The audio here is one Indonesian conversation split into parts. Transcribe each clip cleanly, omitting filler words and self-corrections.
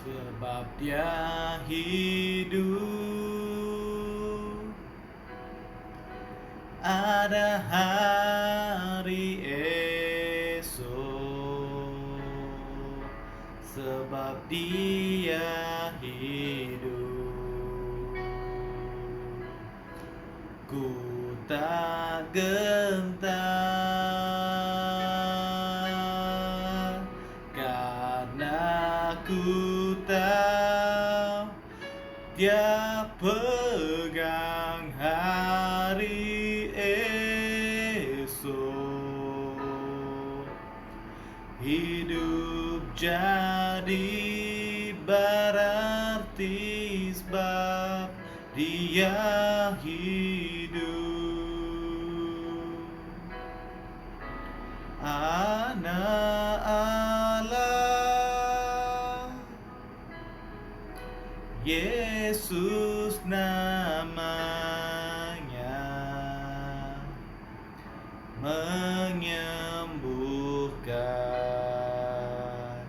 Sebab dia hidup, ada hari esok. Sebab dia hidup, ku tak gentar, karena ku tahu dia pegang hari esok. Hidup jadi berarti sebab dia hidup. Anak Allah, Yesus namanya, menyembuhkan,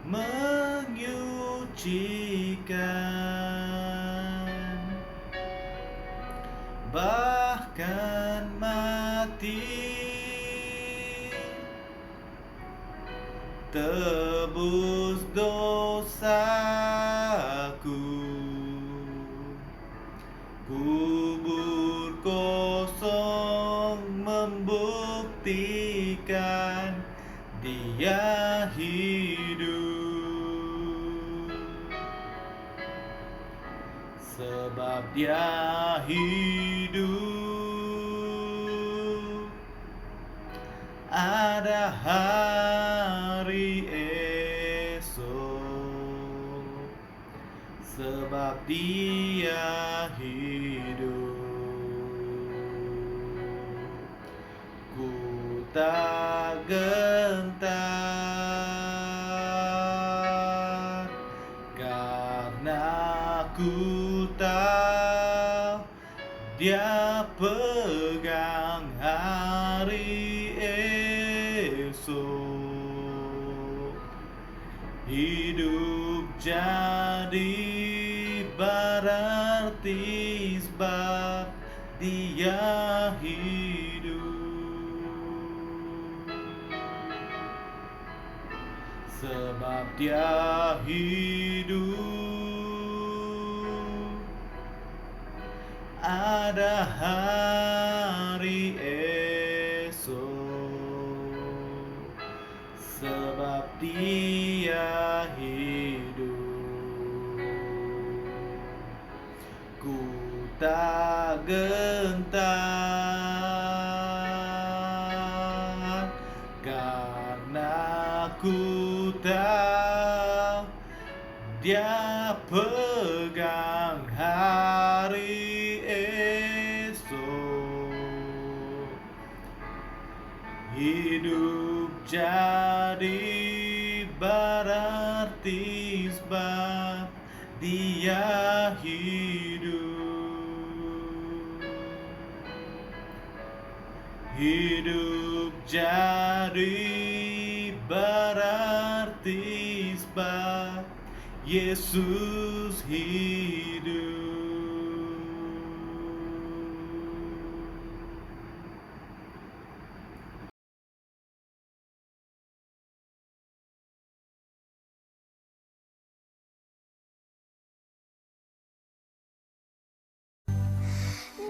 menyucikan, bahkan mati, tebus dosaku. Kubur kosong membuktikan dia hidup. Sebab dia hidup, ada hari esok. Sebab dia hidup, ku tak gentar, karena ku tahu dia pegang hari esok. Hidup jadi berarti sebab dia hidup. Sebab dia hidup, ada hari esok. Sebab dia hidup, ku tak gentar, karena ku tahu dia pegang hari esok. Hidup jadi berarti sebab dia hidup. Hidup jadi berarti sebab Yesus hidup.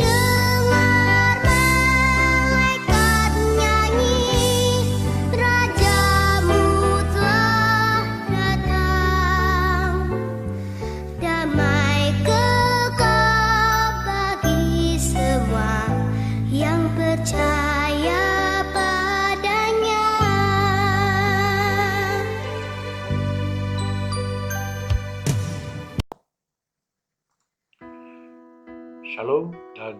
Dengar malaikat nyanyi, Rajamu telah datang. Damai kekal bagi semua yang percaya padanya. Shalom dan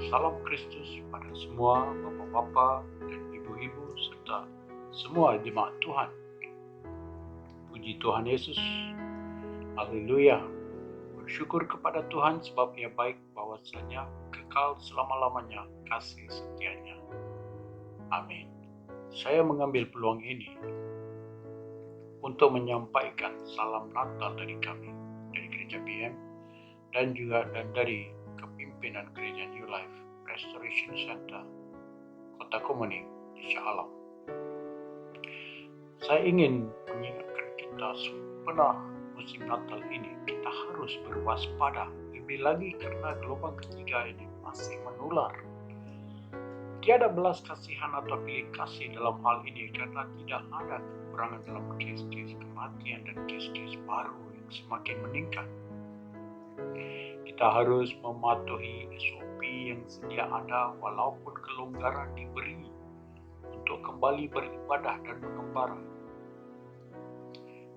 salam Kristus pada semua bapak-bapak dan ibu-ibu serta semua jemaat Tuhan. Puji Tuhan Yesus. Haleluya. Bersyukur kepada Tuhan sebab Ia baik, bahwasanya kekal selama-lamanya kasih setianya. Amin. Saya mengambil peluang ini untuk menyampaikan salam Natal dari kami, dari Gereja BM, dan juga dari kepimpinan Gereja New Life Restoration Center, Kota Kemuning di Shah Alam. Saya ingin mengingatkan kita sebenarnya musim Natal ini kita harus berwaspada, lebih lagi karena gelombang ketiga ini masih menular. Tiada belas kasihan atau pilih kasih dalam hal ini karena tidak ada kekurangan dalam kes-kes kematian dan kes-kes baru yang semakin meningkat. Kita harus mematuhi SOP yang sedia ada walaupun kelonggaran diberi untuk kembali beribadah dan mengembara.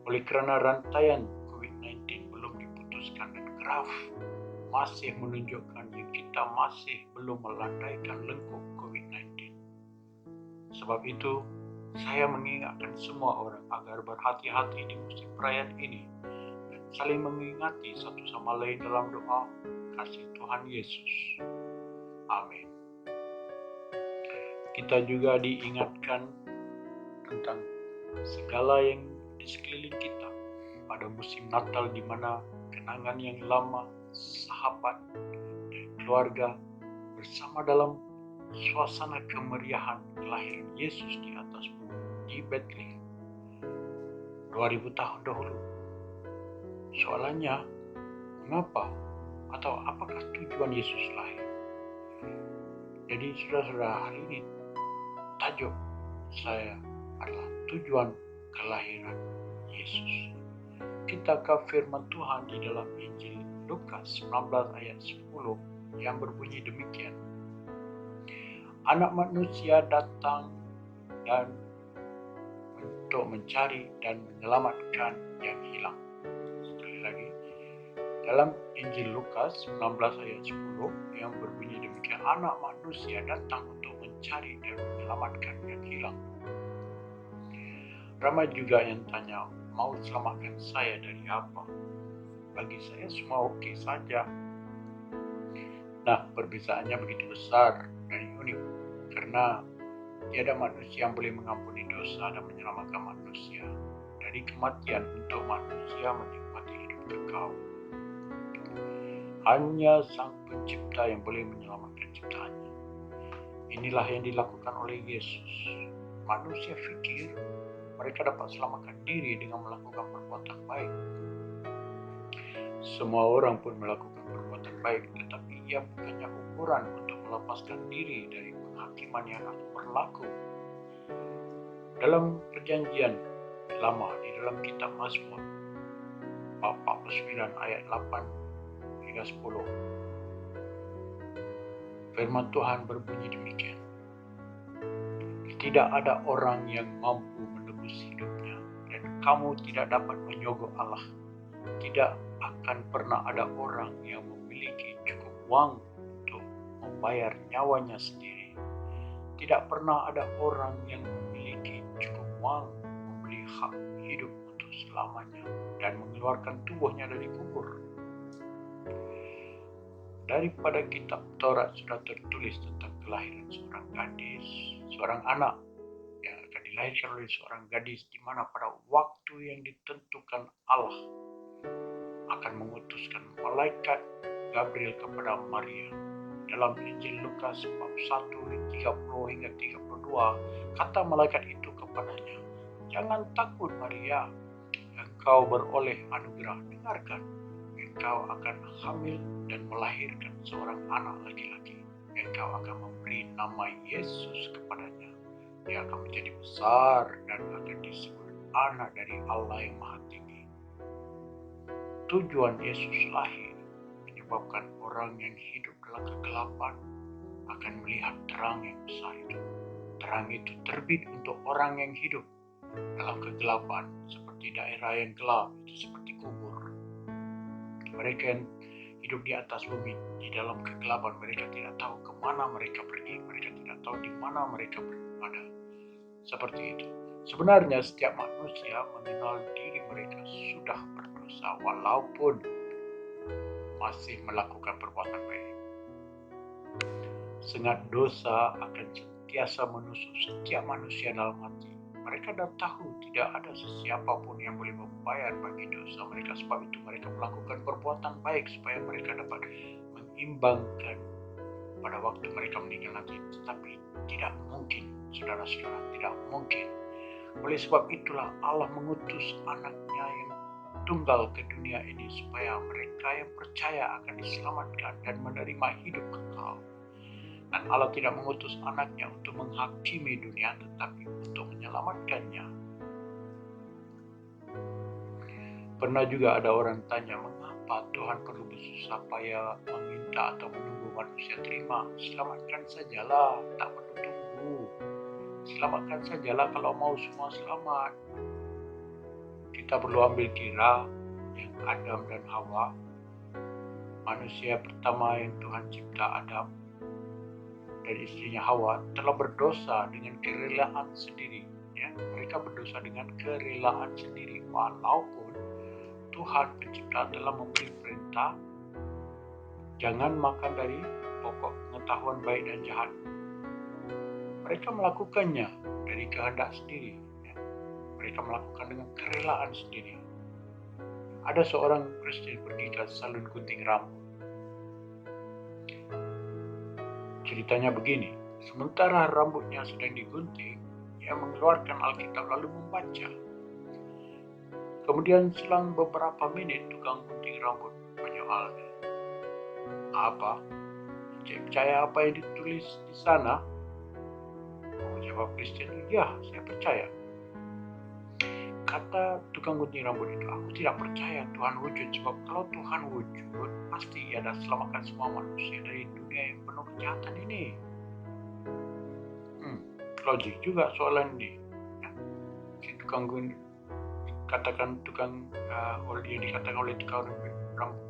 Oleh kerana rantaian COVID-19 belum diputuskan dan graf masih menunjukkan yang kita masih belum melandaikan lengkung COVID-19. Sebab itu, saya mengingatkan semua orang agar berhati-hati di musim perayaan ini dan saling mengingati satu sama lain dalam doa kasih Tuhan Yesus. Amin. Kita juga diingatkan tentang segala yang di sekeliling kita pada musim Natal di mana kenangan yang lama, sahabat, dan keluarga bersama dalam suasana kemeriahan kelahiran Yesus di atas bumi di Bethlehem 2000 tahun dahulu. Soalannya, mengapa atau apakah tujuan Yesus lahir? Jadi saudara-saudara, hari ini tajuk saya adalah tujuan kelahiran Yesus. Kita ke firman Tuhan di dalam Injil Lukas 19 ayat 10 yang berbunyi demikian. Anak manusia datang dan untuk mencari dan menyelamatkan yang hilang. Sekali lagi, dalam Injil Lukas 19 ayat 10 yang berbunyi demikian. Anak manusia datang untuk mencari dan menyelamatkan yang hilang. Ramai juga yang tanya, mau selamatkan saya dari apa? Bagi saya semua oke saja. Nah, perbezaannya begitu besar dan unik karena tiada manusia yang boleh mengampuni dosa dan menyelamatkan manusia dari kematian untuk manusia menikmati hidup kekal. Hanya Sang Pencipta yang boleh menyelamatkan ciptaannya. Inilah yang dilakukan oleh Yesus. Manusia fikir mereka dapat selamatkan diri dengan melakukan perbuatan baik. Semua orang pun melakukan perbuatan baik, tetapi ia bukannya ukuran untuk melepaskan diri dari penghakiman yang akan berlaku. Dalam perjanjian lama, di dalam kitab Mazmur 49 ayat 8 hingga 10, firman Tuhan berbunyi demikian. Tidak ada orang yang mampu menebus hidupnya, dan kamu tidak dapat menyogok Allah. Tidak akan pernah ada orang yang memiliki cukup uang untuk membayar nyawanya sendiri. Tidak pernah ada orang yang memiliki cukup uang membeli hak hidup untuk selamanya dan mengeluarkan tubuhnya dari kubur. Daripada kitab Taurat sudah tertulis tentang kelahiran seorang gadis, seorang anak yang akan dilahirkan oleh seorang gadis, di mana pada waktu yang ditentukan Allah akan mengutuskan malaikat Gabriel kepada Maria. Dalam Injil Lukas 41 30 hingga 32, kata malaikat itu kepadanya, "Jangan takut Maria, engkau beroleh anugerah. Dengarkan, engkau akan hamil dan melahirkan seorang anak laki-laki. Engkau akan memberi nama Yesus kepadanya. Dia akan menjadi besar dan akan disebut anak dari Allah yang Maha Tinggi." Tujuan Yesus lahir menyebabkan orang yang hidup dalam kegelapan akan melihat terang yang besar itu. Terang itu terbit untuk orang yang hidup dalam kegelapan, seperti daerah yang gelap, itu seperti kubur. Mereka yang hidup di atas bumi, di dalam kegelapan, mereka tidak tahu kemana mereka pergi, mereka tidak tahu di mana mereka berada. Seperti itu. Sebenarnya setiap manusia mengenal diri mereka sudah berdosa walaupun masih melakukan perbuatan baik. Sengat dosa akan sentiasa menusuk setiap manusia dalam hati. Mereka dah tahu tidak ada sesiapa pun yang boleh membayar bagi dosa mereka. Sebab itu mereka melakukan perbuatan baik supaya mereka dapat mengimbangkan pada waktu mereka meninggal nanti. Tetapi tidak mungkin, saudara-saudara, tidak mungkin. Oleh sebab itulah Allah mengutus anaknya yang tunggal ke dunia ini supaya mereka yang percaya akan diselamatkan dan menerima hidup kekal. Dan Allah tidak mengutus anaknya untuk menghakimi dunia, tetapi untuk menyelamatkannya. Pernah juga ada orang tanya, mengapa Tuhan perlu bersusah payah meminta atau menunggu manusia terima? Selamatkan sajalah, tak perlu tunggu. Selamatkan sajalah kalau mau semua selamat. Kita perlu ambil kira yang Adam dan Hawa, manusia pertama yang Tuhan cipta, Adam dan istrinya Hawa, telah berdosa dengan kerelaan sendiri. Ya, mereka berdosa dengan kerelaan sendiri, walaupun Tuhan pencipta telah memberi perintah jangan makan dari pokok pengetahuan baik dan jahat. Mereka melakukannya dari kehendak sendiri. Ya. Mereka melakukan dengan kerelaan sendiri. Ada seorang Kristen pergi ke salon gunting rambut. Ceritanya begini, sementara rambutnya sedang digunting, ia mengeluarkan Alkitab lalu membaca. Kemudian selang beberapa menit tukang gunting rambut menyoalnya. Apa? Cik percaya apa yang ditulis di sana? Oh, jawab Kristen, ya saya percaya. Kata tukang gunting rambut itu, aku tidak percaya Tuhan wujud, sebab kalau Tuhan wujud, pasti ia dah selamatkan semua manusia dari dunia yang penuh kejahatan ini. Logik juga soalan ini. Ya. Si tukang gunting, katakan tukang yang dikatakan oleh tukang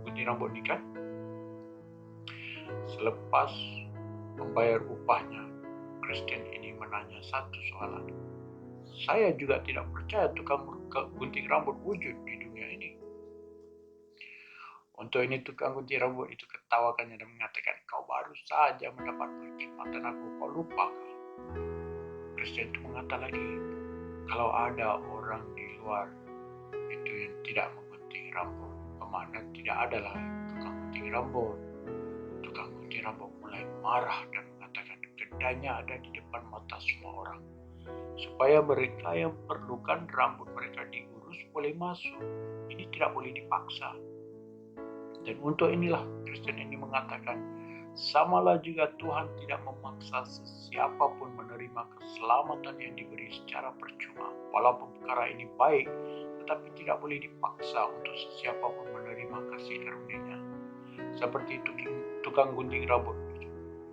gunting rambut ini kan, selepas membayar upahnya, Kristen ini menanya satu soalan. Saya juga tidak percaya tukang gunting rambut wujud di dunia ini. Untuk ini tukang gunting rambut itu ketawakannya dan mengatakan, kau baru saja mendapat perkhidmatan aku, kau lupa kau? Kristen itu mengata lagi, kalau ada orang di luar itu yang tidak menggunting rambut, bermakna tidak ada lagi tukang gunting rambut. Tukang gunting rambut mulai marah dan mengatakan, kedainya ada di depan mata semua orang, supaya mereka yang perlukan rambut mereka diurus boleh masuk. Ini tidak boleh dipaksa. Dan untuk inilah Kristen ini mengatakan, samalah juga Tuhan tidak memaksa sesiapa pun menerima keselamatan yang diberi secara percuma. Walaupun perkara ini baik, tetapi tidak boleh dipaksa untuk sesiapa pun menerima kasih karunia-Nya. Seperti tukang gunting rambut,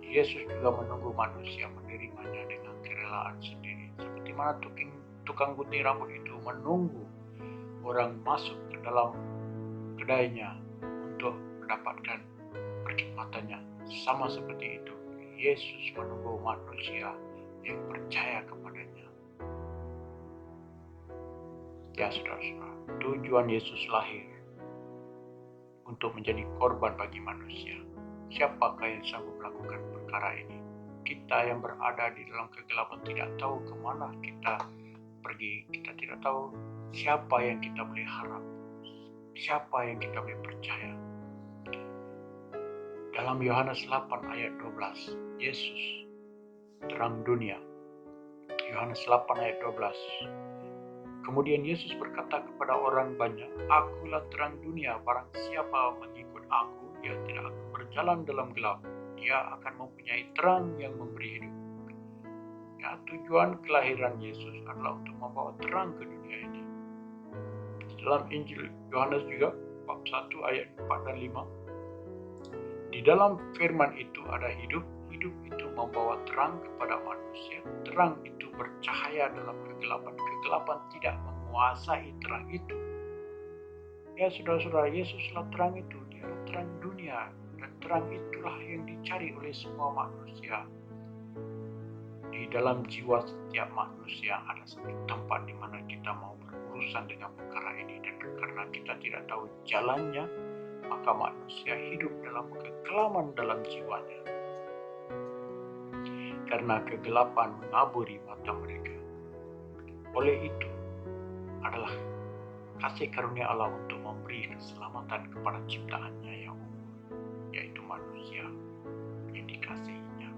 Yesus juga menunggu manusia menerimanya dengan kerelaan sendiri. Seperti mana tukang gunting rambut itu menunggu orang masuk ke dalam kedainya untuk mendapatkan perkhidmatannya. Sama seperti itu, Yesus menunggu manusia yang percaya kepadanya. Ya saudara-saudara, tujuan Yesus lahir untuk menjadi korban bagi manusia. Siapakah yang sanggup melakukan perkara ini? Kita yang berada di dalam kegelapan tidak tahu kemana kita pergi. Kita tidak tahu siapa yang kita boleh harap, siapa yang kita boleh percaya. Dalam Yohanes 8 ayat 12, Yesus terang dunia. Yohanes 8 ayat 12. Kemudian Yesus berkata kepada orang banyak, akulah terang dunia, barang siapa mengikut aku, ia tidak akan berjalan dalam gelap. Dia akan mempunyai terang yang memberi hidup. Ya, tujuan kelahiran Yesus adalah untuk membawa terang ke dunia ini. Dalam Injil Yohanes juga, bab 1 ayat 4 dan 5. Di dalam firman itu ada hidup, hidup itu membawa terang kepada manusia. Terang itu bercahaya dalam kegelapan, kegelapan tidak menguasai terang itu. Ya saudara-saudara, Yesuslah terang itu, dia adalah terang dunia. Dan terang itulah yang dicari oleh semua manusia. Di dalam jiwa setiap manusia ada satu tempat di mana kita mau berurusan dengan perkara ini. Dan karena kita tidak tahu jalannya, maka manusia hidup dalam kekelaman dalam jiwanya. Karena kegelapan mengaburi mata mereka. Oleh itu adalah kasih karunia Allah untuk memberi keselamatan kepada ciptaannya yang unggul, yaitu manusia yang dikasihinya.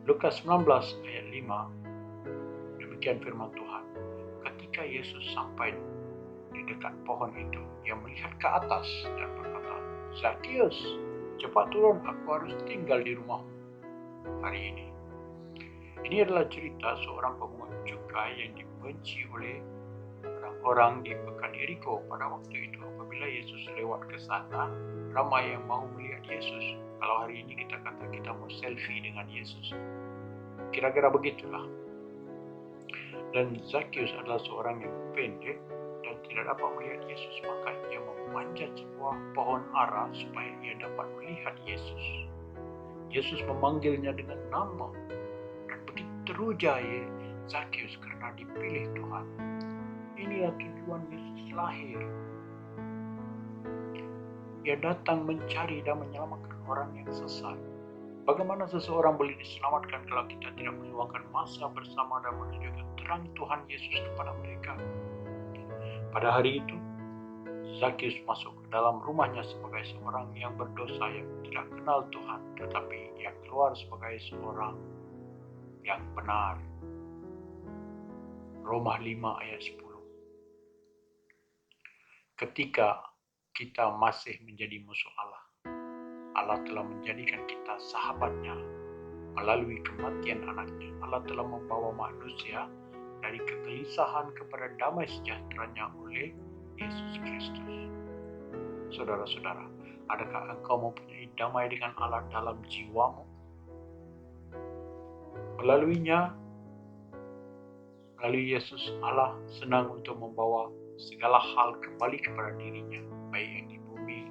Lukas 19 ayat 5, demikian firman Tuhan. Ketika Yesus sampai di dekat pohon itu, ia melihat ke atas dan berkata, "Zakheus, cepat turun, aku harus tinggal di rumahmu hari ini." Ini adalah cerita seorang pemungut cukai yang dibenci oleh orang-orang di Pekan Yeriko pada waktu itu. Apabila Yesus lewat ke sana, ramai yang mau melihat Yesus. Kalau hari ini kita kata kita mau selfie dengan Yesus, kira-kira begitulah. Dan Zakheus adalah seorang yang pendek dan tidak dapat melihat Yesus, maka ia memanjat sebuah pohon ara supaya ia dapat melihat Yesus. Yesus memanggilnya dengan nama, dan begitu teruja Zakheus karena dipilih Tuhan. Inilah tujuan Yesus lahir. Ia datang mencari dan menyelamatkan orang yang sesat. Bagaimana seseorang boleh diselamatkan kalau kita tidak meluangkan masa bersama dan menunjukkan terang Tuhan Yesus kepada mereka? Pada hari itu, Zakheus masuk ke dalam rumahnya sebagai seorang yang berdosa yang tidak kenal Tuhan, tetapi ia keluar sebagai seorang yang benar. Roma 5 ayat 10. Ketika kita masih menjadi musuh Allah, Allah telah menjadikan kita sahabatnya melalui kematian anaknya. Allah telah membawa manusia dari kegelisahan kepada damai sejahteranya oleh Yesus Kristus. Saudara-saudara, adakah engkau mempunyai damai dengan Allah dalam jiwamu? Melalui Yesus, Allah senang untuk membawa segala hal kembali kepada dirinya, baik yang di bumi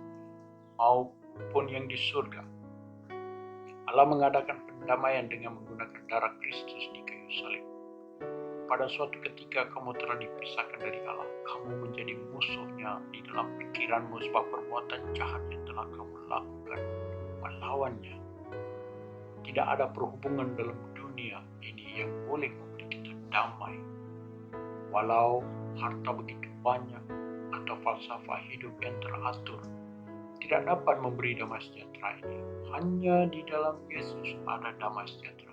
maupun yang di surga. Allah mengadakan pendamaian dengan menggunakan darah Kristus di kayu salib. Pada suatu ketika kamu telah dipisahkan dari Allah, kamu menjadi musuhnya di dalam pikiranmu sebab perbuatan jahat yang telah kamu lakukan melawannya. Tidak ada perhubungan dalam dunia ini yang boleh memberi kita damai. Walau harta begitu banyak atau falsafah hidup yang teratur tidak dapat memberi damai sejahtera ini. Hanya di dalam Yesus ada damai sejahtera.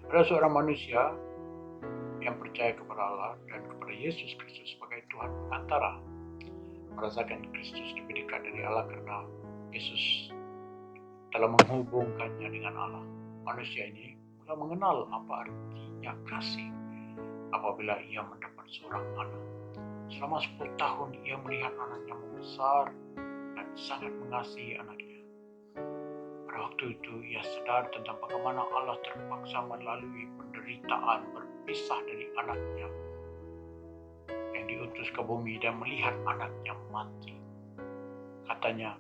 Ada seorang manusia yang percaya kepada Allah dan kepada Yesus Kristus sebagai Tuhan perantara, merasakan Kristus lebih dekat dari Allah karena Yesus telah menghubungkannya dengan Allah. Manusia ini mulai mengenal apa artinya kasih apabila ia mendapat seorang anak. Selama 10 tahun ia melihat anaknya membesar dan sangat mengasihi anaknya. Pada waktu itu ia sadar tentang bagaimana Allah terpaksa melalui penderitaan berpisah dari anaknya yang diutus ke bumi dan melihat anaknya mati. Katanya,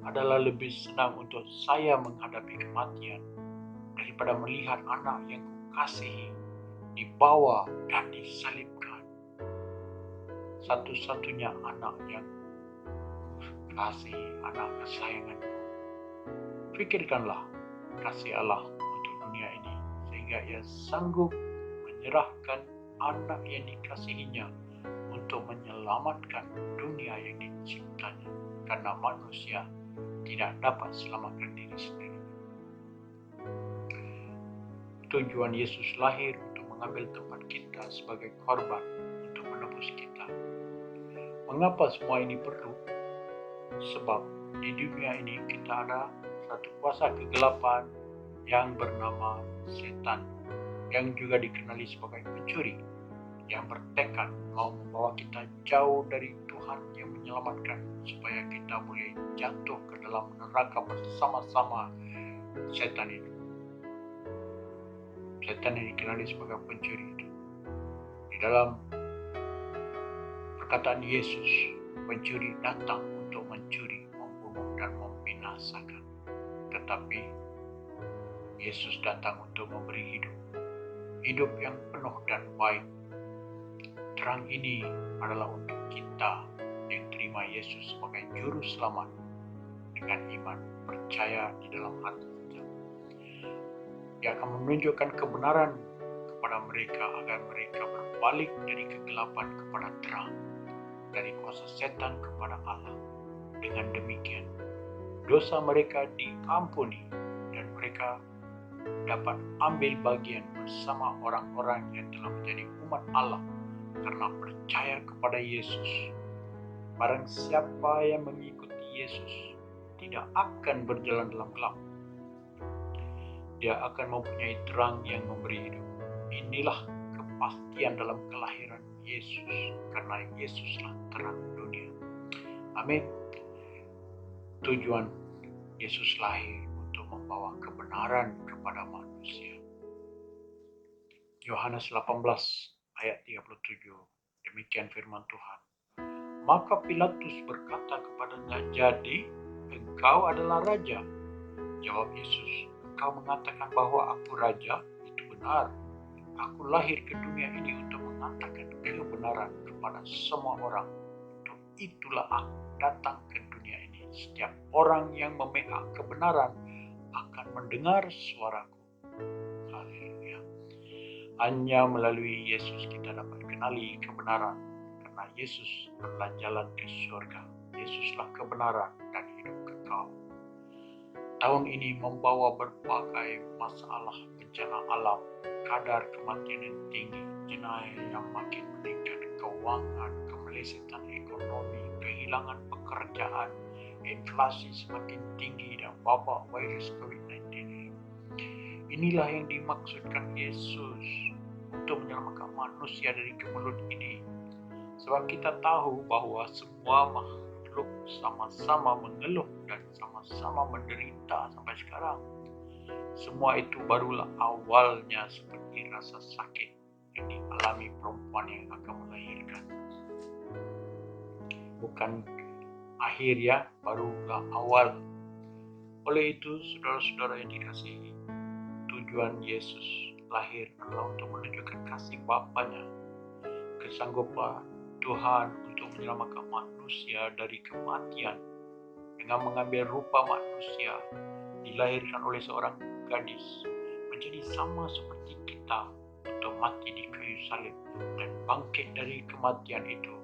adalah lebih senang untuk saya menghadapi kematian daripada melihat anak yang kukasihi dibawa dan disalibkan. Satu-satunya anak yang kasih, anak kesayanganku. Pikirkanlah kasih Allah untuk dunia ini sehingga ia sanggup menyerahkan anak yang dikasihinya untuk menyelamatkan dunia yang diciptanya, karena manusia tidak dapat selamatkan diri sendiri. Tujuan Yesus lahir untuk mengambil tempat kita sebagai korban untuk menebus kita. Mengapa semua ini perlu? Sebab di dunia ini kita ada satu kuasa kegelapan yang bernama setan, yang juga dikenali sebagai pencuri, yang bertekad mau membawa kita jauh dari Tuhan yang menyelamatkan supaya kita boleh jatuh ke dalam neraka bersama-sama setan itu. Setan yang dikenali sebagai pencuri itu. Di dalam perkataan Yesus, pencuri datang untuk mencuri, membunuh, dan membinasakan. Tetapi Yesus datang untuk memberi hidup. Hidup yang penuh dan baik. Terang ini adalah untuk kita yang terima Yesus sebagai juru selamat dengan iman, percaya di dalam hati kita. Ia akan menunjukkan kebenaran kepada mereka agar mereka berbalik dari kegelapan kepada terang, dari kuasa setan kepada Allah. Dengan demikian, dosa mereka diampuni dan mereka dapat ambil bagian bersama orang-orang yang telah menjadi umat Allah karena percaya kepada Yesus. Barang siapa yang mengikuti Yesus tidak akan berjalan dalam gelap. Dia akan mempunyai terang yang memberi hidup. Inilah kepastian dalam kelahiran Yesus, karena Yesuslah terang dunia. Amin. Tujuan Yesus lahir untuk membawa kebenaran kepada manusia. Yohanes 18 ayat 37. Demikian firman Tuhan. Maka Pilatus berkata kepadanya, "Jadi engkau adalah raja?" Jawab Yesus, "Engkau mengatakan bahwa aku raja, itu benar. Aku lahir ke dunia ini untuk mengatakan kebenaran kepada semua orang. Untuk itulah aku datang ke dunia ini. Setiap orang yang memihak kebenaran akan mendengar suaraku." Haleluya. Hanya melalui Yesus kita dapat kenali kebenaran, karena Yesus adalah jalan ke surga. Yesuslah kebenaran dan hidup kekal. Tahun ini membawa berbagai masalah, bencana alam, kadar kematian yang tinggi, jenayah yang makin meningkat, keuangan, kemelesetan ekonomi, kehilangan pekerjaan, inflasi semakin tinggi, dan wabak virus COVID-19. Inilah yang dimaksudkan Yesus untuk menyelamatkan manusia dari kemelut ini. Sebab kita tahu bahwa semua makhluk sama-sama mengeluh dan sama-sama menderita sampai sekarang. Semua itu barulah awalnya, seperti rasa sakit yang dialami perempuan yang akan melahirkan. Bukan akhir ya, barulah awal. Oleh itu, saudara-saudara yang dikasihi, tujuan Yesus lahir adalah untuk menunjukkan kasih Bapanya, kesanggupan Tuhan untuk menyelamatkan manusia dari kematian dengan mengambil rupa manusia, dilahirkan oleh seorang gadis, menjadi sama seperti kita untuk mati di kayu salib dan bangkit dari kematian itu,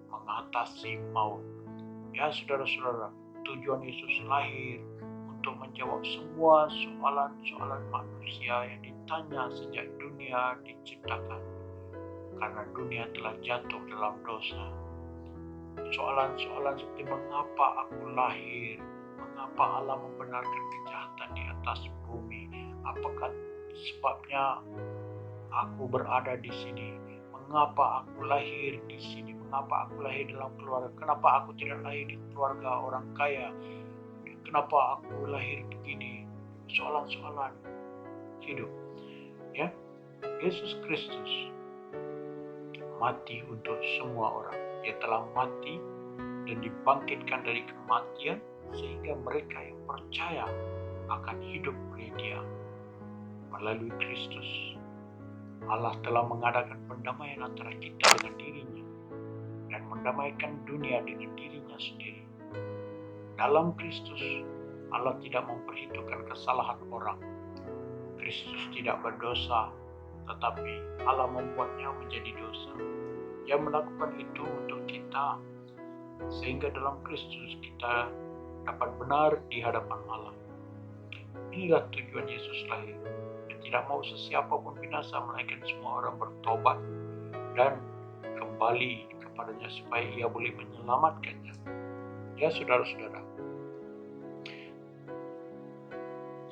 mengatasi maut. Ya saudara-saudara, tujuan Yesus lahir untuk menjawab semua soalan-soalan manusia yang ditanya sejak dunia diciptakan, karena dunia telah jatuh dalam dosa. Soalan-soalan seperti mengapa aku lahir, mengapa Allah membenarkan kejahatan di atas bumi, apakah sebabnya aku berada di sini, mengapa aku lahir di sini, mengapa aku lahir dalam keluarga, kenapa aku tidak lahir di keluarga orang kaya, kenapa aku lahir begini. Soalan-soalan hidup. Ya, Yesus Kristus mati untuk semua orang. Dia telah mati dan dibangkitkan dari kematian sehingga mereka yang percaya akan hidup oleh Dia. Melalui Kristus, Allah telah mengadakan pendamaian antara kita dengan dirinya dan mendamaikan dunia dengan dirinya sendiri. Dalam Kristus, Allah tidak memperhitungkan kesalahan orang. Kristus tidak berdosa, tetapi Allah membuatnya menjadi dosa. Dia melakukan itu untuk kita, sehingga dalam Kristus kita dapat benar di hadapan Allah. Inilah tujuan Yesus lahir. Dia tidak mau sesiapa pun binasa, melainkan semua orang bertobat dan kembali kepadanya supaya Ia boleh menyelamatkannya. Ya saudara-saudara,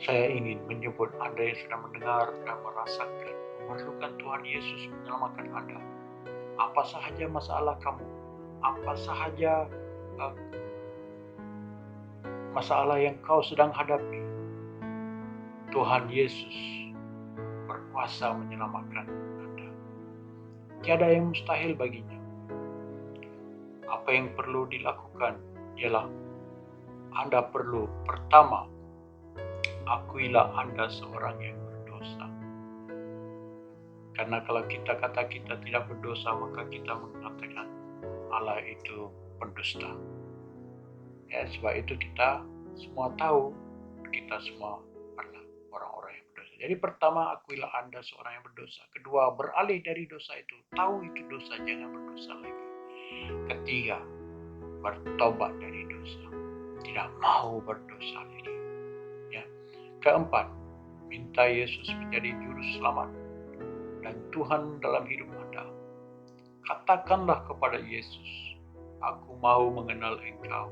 saya ingin menyebut Anda yang sudah mendengar dan merasakan memerlukan Tuhan Yesus menyelamatkan Anda. Apa sahaja masalah kamu, apa sahaja masalah yang kau sedang hadapi, Tuhan Yesus berkuasa menyelamatkan Anda. Tiada yang mustahil baginya. Apa yang perlu dilakukan ialah Anda perlu, pertama, akuilah Anda seorang yang berdosa. Karena kalau kita kata kita tidak berdosa, maka kita mengatakan Allah itu pendusta. Ya, sebab itu kita semua tahu kita semua adalah orang-orang yang berdosa. Jadi pertama, akuilah Anda seorang yang berdosa. Kedua, beralih dari dosa itu. Tahu itu dosa, jangan berdosa lagi. Ketiga, bertobat dari dosa. Tidak mau berdosa lagi. Ya. Keempat, minta Yesus menjadi juru selamat dan Tuhan dalam hidup Anda. Katakanlah kepada Yesus, aku mau mengenal Engkau,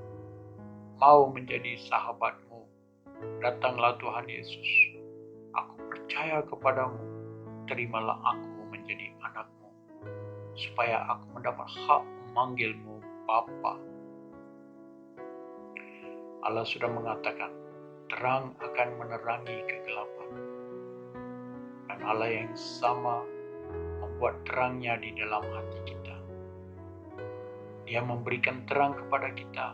mau menjadi sahabatmu. Datanglah Tuhan Yesus, aku percaya kepadamu, terimalah aku menjadi anakmu, supaya aku mendapat hak memanggilmu Bapa. Allah sudah mengatakan, terang akan menerangi kegelapan. Dan Allah yang sama membuat terangnya di dalam hati kita. Dia memberikan terang kepada kita,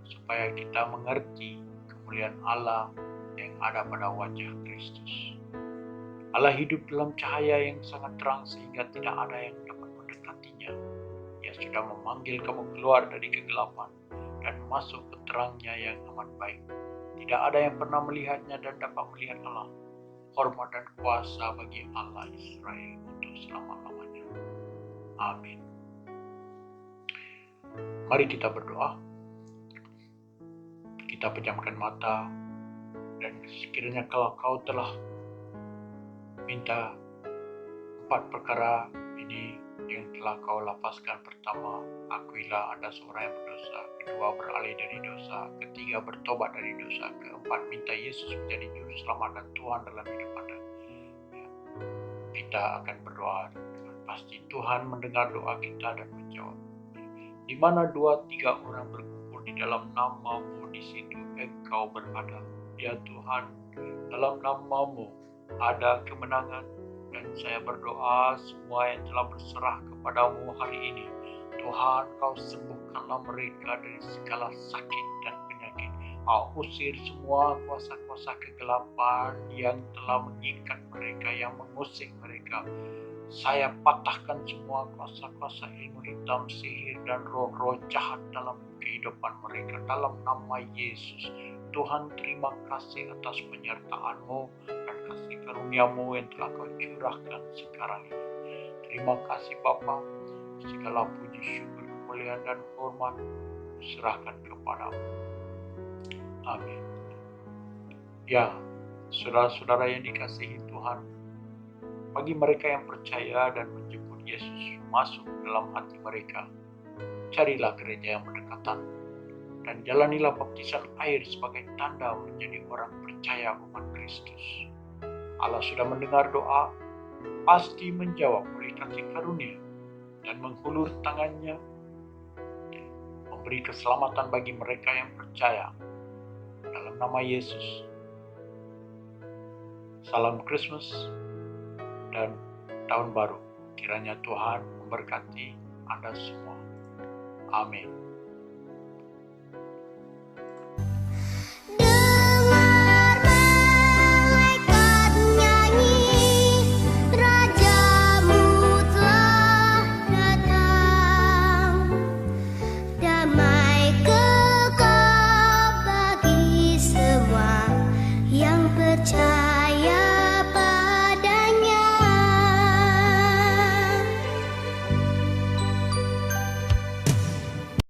supaya kita mengerti kemuliaan Allah yang ada pada wajah Kristus. Allah hidup dalam cahaya yang sangat terang sehingga tidak ada yang dapat mendekatinya. Dia sudah memanggil kamu keluar dari kegelapan dan masuk ke terangnya yang amat baik. Tidak ada yang pernah melihatnya dan dapat melihat Allah. Hormat dan kuasa bagi Allah Israel untuk selama-lamanya. Amin. Mari kita berdoa. Kita pejamkan mata, dan sekiranya kalau kau telah minta 4 perkara ini yang telah kau lapaskan. Pertama, akuilah Anda seorang yang berdosa. Kedua, beralih dari dosa. Ketiga, bertobat dari dosa. Keempat, minta Yesus menjadi juru selamat dan Tuhan dalam hidup Anda. Ya, kita akan berdoa dengan pasti Tuhan mendengar doa kita dan menjawab. Di mana 2-3 orang berkumpul di dalam nama-Mu, di situ Engkau berada. Ya Tuhan, dalam nama-Mu ada kemenangan, dan saya berdoa semua yang telah berserah kepadamu hari ini, Tuhan, Kau sembuhkanlah mereka dari segala sakit dan penyakit. Kau usir semua kuasa-kuasa kegelapan yang telah mengikat mereka, yang mengusik mereka. Saya patahkan semua kuasa-kuasa ilmu hitam, sihir, dan roh-roh jahat dalam kehidupan mereka. Dalam nama Yesus, Tuhan, terima kasih atas penyertaan-Mu dan kasih karunia-Mu yang telah Kau curahkan sekarang ini. Terima kasih Bapa, segala puji, syukur, kemuliaan, dan hormat serahkan kepadamu. Amin. Ya, saudara-saudara yang dikasihi Tuhan, bagi mereka yang percaya dan menjemput Yesus masuk dalam hati mereka, carilah gereja yang berdekatan dan jalanilah baptisan air sebagai tanda menjadi orang percaya umat Kristus. Allah sudah mendengar doa, pasti menjawab oleh kasih karunia dan menghulur tangannya, memberi keselamatan bagi mereka yang percaya. Dalam nama Yesus, salam Christmas dan tahun baru. Kiranya Tuhan memberkati Anda semua. Amin.